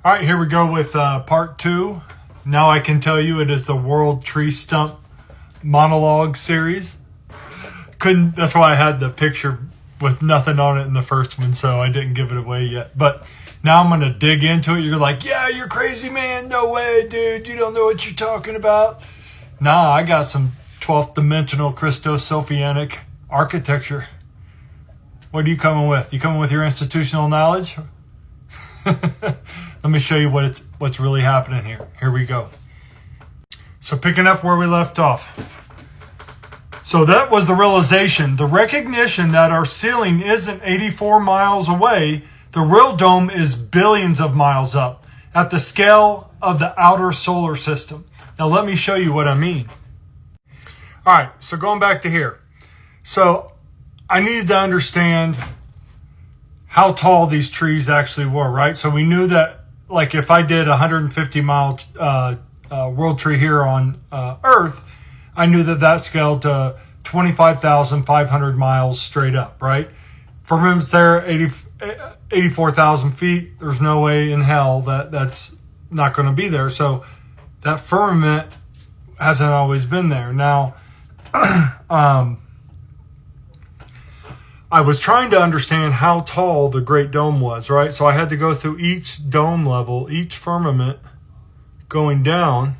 All right, here we go with part 2. Now I can tell you it is the World Tree Stump monologue series. That's why I had the picture with nothing on it in the first one, so I didn't give it away yet. But now I'm going to dig into it. You're like, yeah, you're crazy, man. No way, dude. You don't know what you're talking about. Nah, I got some 12th dimensional Christosophianic architecture. What are you coming with? You coming with your institutional knowledge? Let me show you what's really happening here. Here we go. So picking up where we left off. So that was the realization, the recognition that our ceiling isn't 84 miles away. The real dome is billions of miles up at the scale of the outer solar system. Now let me show you what I mean. All right, so going back to here. So I needed to understand how tall these trees actually were, right? So we knew that, like, if I did a 150-mile world tree here on Earth, I knew that scaled to 25,500 miles straight up, right? Firmament's there, 84,000 feet. There's no way in hell that's not going to be there. So that firmament hasn't always been there. Now, I was trying to understand how tall the Great Dome was, right? So I had to go through each dome level, each firmament going down,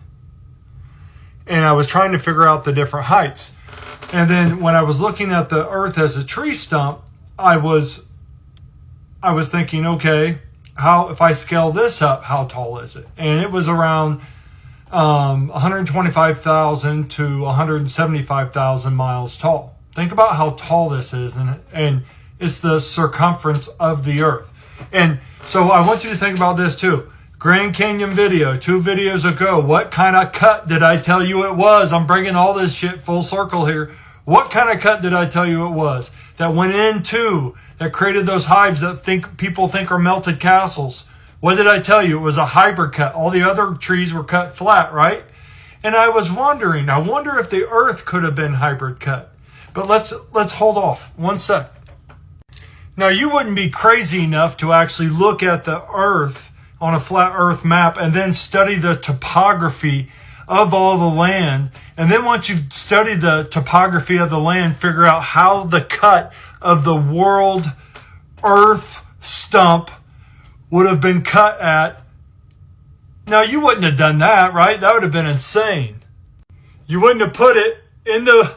and I was trying to figure out the different heights. And then when I was looking at the Earth as a tree stump, I was thinking, okay, if I scale this up, how tall is it? And it was around 125,000 to 175,000 miles tall. Think about how tall this is, and it's the circumference of the Earth. And so I want you to think about this too. Grand Canyon video, 2 videos ago. What kind of cut did I tell you it was? I'm bringing all this shit full circle here. What kind of cut did I tell you it was? That went into, that created those hives that people think are melted castles. What did I tell you? It was a hybrid cut. All the other trees were cut flat, right? And I was wondering, I wonder if the Earth could have been hybrid cut. But let's hold off 1 sec. Now, you wouldn't be crazy enough to actually look at the Earth on a flat Earth map and then study the topography of all the land. And then once you've studied the topography of the land, figure out how the cut of the world Earth stump would have been cut at. Now, you wouldn't have done that, right? That would have been insane. You wouldn't have put it in the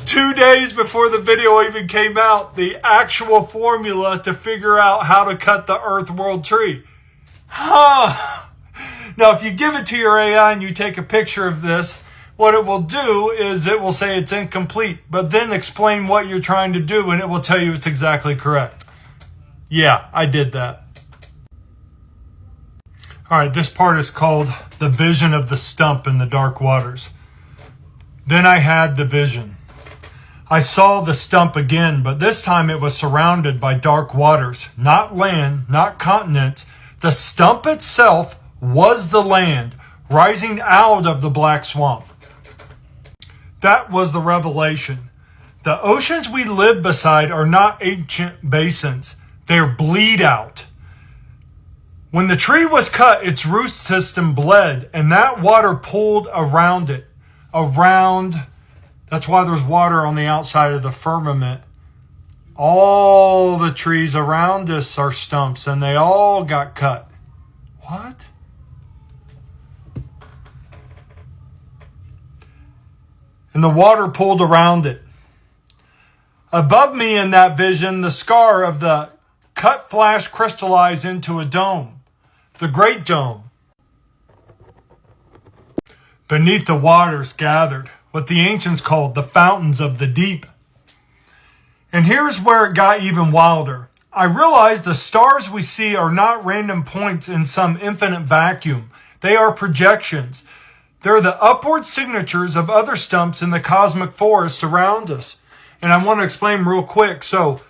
2 days before the video even came out, the actual formula to figure out how to cut the Earth World Tree. Huh. Now, if you give it to your AI and you take a picture of this, what it will do is it will say it's incomplete, but then explain what you're trying to do, and it will tell you it's exactly correct. Yeah, I did that. All right, this part is called the vision of the stump in the dark waters. Then I had the vision. I saw the stump again, but this time it was surrounded by dark waters, not land, not continents. The stump itself was the land, rising out of the black swamp. That was the revelation. The oceans we live beside are not ancient basins. They're bleed out. When the tree was cut, its root system bled, and that water pulled around it. That's why there's water on the outside of the firmament. All the trees around us are stumps, and they all got cut. What? And the water pulled around it. Above me in that vision, the scar of the cut flash crystallized into a dome, the Great Dome. Beneath the waters gathered what the ancients called the fountains of the deep. And here's where it got even wilder. I realized the stars we see are not random points in some infinite vacuum. They are projections. They're the upward signatures of other stumps in the cosmic forest around us. And I want to explain real quick. So,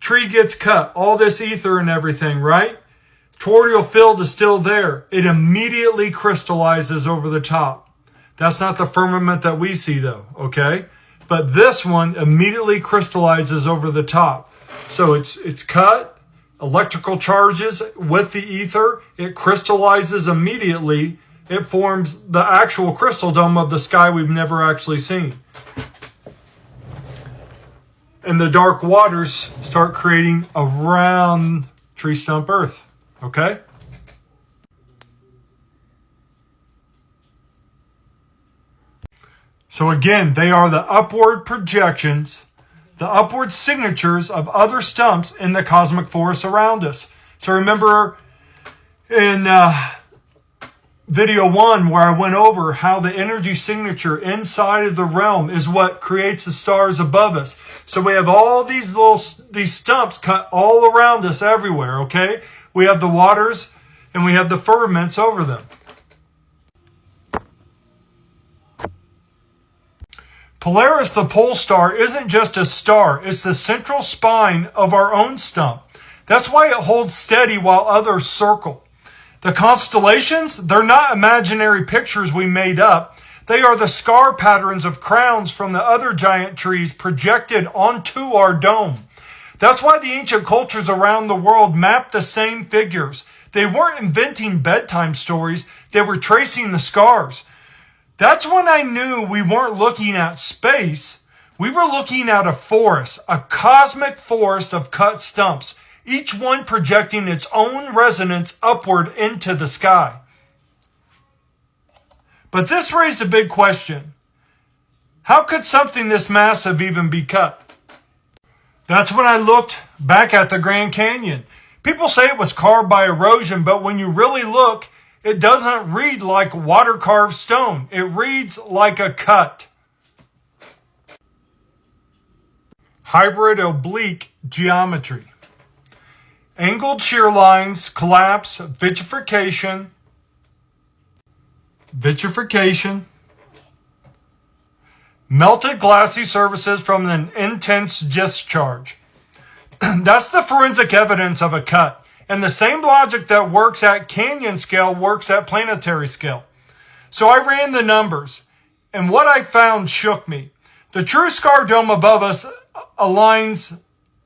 tree gets cut, all this ether and everything, right? Toroidal field is still there. It immediately crystallizes over the top. That's not the firmament that we see, though, okay? But this one immediately crystallizes over the top. So it's cut, electrical charges with the ether. It crystallizes immediately. It forms the actual crystal dome of the sky we've never actually seen. And the dark waters start creating around tree stump Earth. Okay? So again, they are the upward projections, the upward signatures of other stumps in the cosmic forest around us. So remember in video 1 where I went over how the energy signature inside of the realm is what creates the stars above us. So we have all these stumps cut all around us everywhere, okay? We have the waters and we have the firmaments over them. Polaris, the pole star, isn't just a star. It's the central spine of our own stump. That's why it holds steady while others circle. The constellations, they're not imaginary pictures we made up. They are the scar patterns of crowns from the other giant trees projected onto our dome. That's why the ancient cultures around the world mapped the same figures. They weren't inventing bedtime stories. They were tracing the scars. That's when I knew we weren't looking at space. We were looking at a forest, a cosmic forest of cut stumps, each one projecting its own resonance upward into the sky. But this raised a big question. How could something this massive even be cut? That's when I looked back at the Grand Canyon. People say it was carved by erosion, but when you really look, it doesn't read like water-carved stone. It reads like a cut. Hybrid oblique geometry. Angled shear lines, collapse, vitrification, melted glassy surfaces from an intense discharge. That's the forensic evidence of a cut. And the same logic that works at canyon scale works at planetary scale. So I ran the numbers, and what I found shook me. The true scar dome above us aligns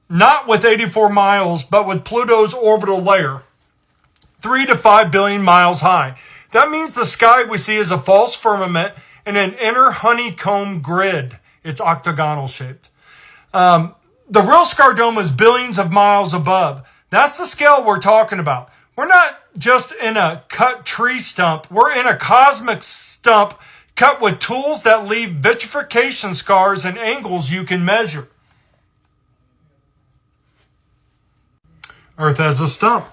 not with 84 miles, but with Pluto's orbital layer, 3 to 5 billion miles high. That means the sky we see is a false firmament and an inner honeycomb grid. It's octagonal shaped. The real scar dome is billions of miles above. That's the scale we're talking about. We're not just in a cut tree stump. We're in a cosmic stump cut with tools that leave vitrification scars and angles you can measure. Earth as a stump.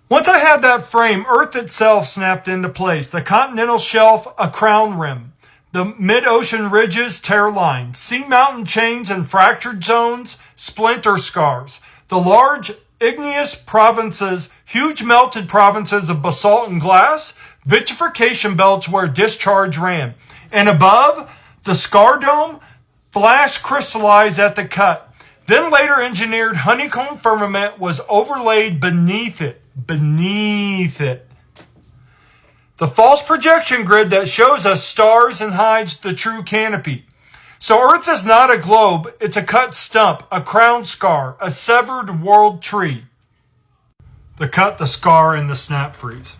Once I had that frame, Earth itself snapped into place. The continental shelf, a crown rim. The mid-ocean ridges, tear lines. Sea mountain chains and fractured zones, splinter scars. The large igneous provinces, huge melted provinces of basalt and glass, vitrification belts where discharge ran. And above, the scar dome, flash crystallized at the cut. Then later engineered honeycomb firmament was overlaid beneath it. The false projection grid that shows us stars and hides the true canopy. So Earth is not a globe, it's a cut stump, a crown scar, a severed world tree. The cut, the scar, and the snap freeze.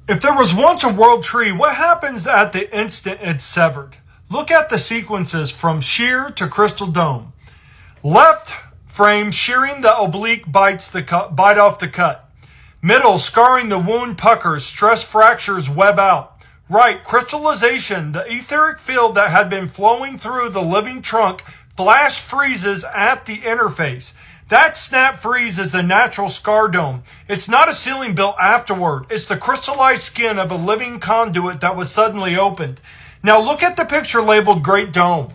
If there was once a world tree, what happens at the instant it's severed? Look at the sequences from shear to crystal dome. Left frame shearing the oblique bite off the cut. Middle scarring the wound puckers, stress fractures web out. Right, crystallization, the etheric field that had been flowing through the living trunk, flash freezes at the interface. That snap freeze is the natural scar dome. It's not a ceiling built afterward. It's the crystallized skin of a living conduit that was suddenly opened. Now look at the picture labeled Great Dome.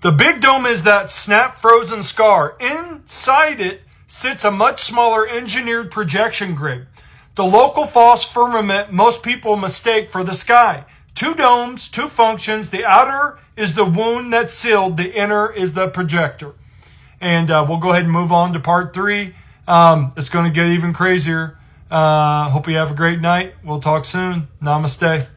The big dome is that snap frozen scar. Inside it sits a much smaller engineered projection grid. The local false firmament most people mistake for the sky. Two domes, two functions. The outer is the wound that's sealed. The inner is the projector. And we'll go ahead and move on to part 3. It's going to get even crazier. Hope you have a great night. We'll talk soon. Namaste.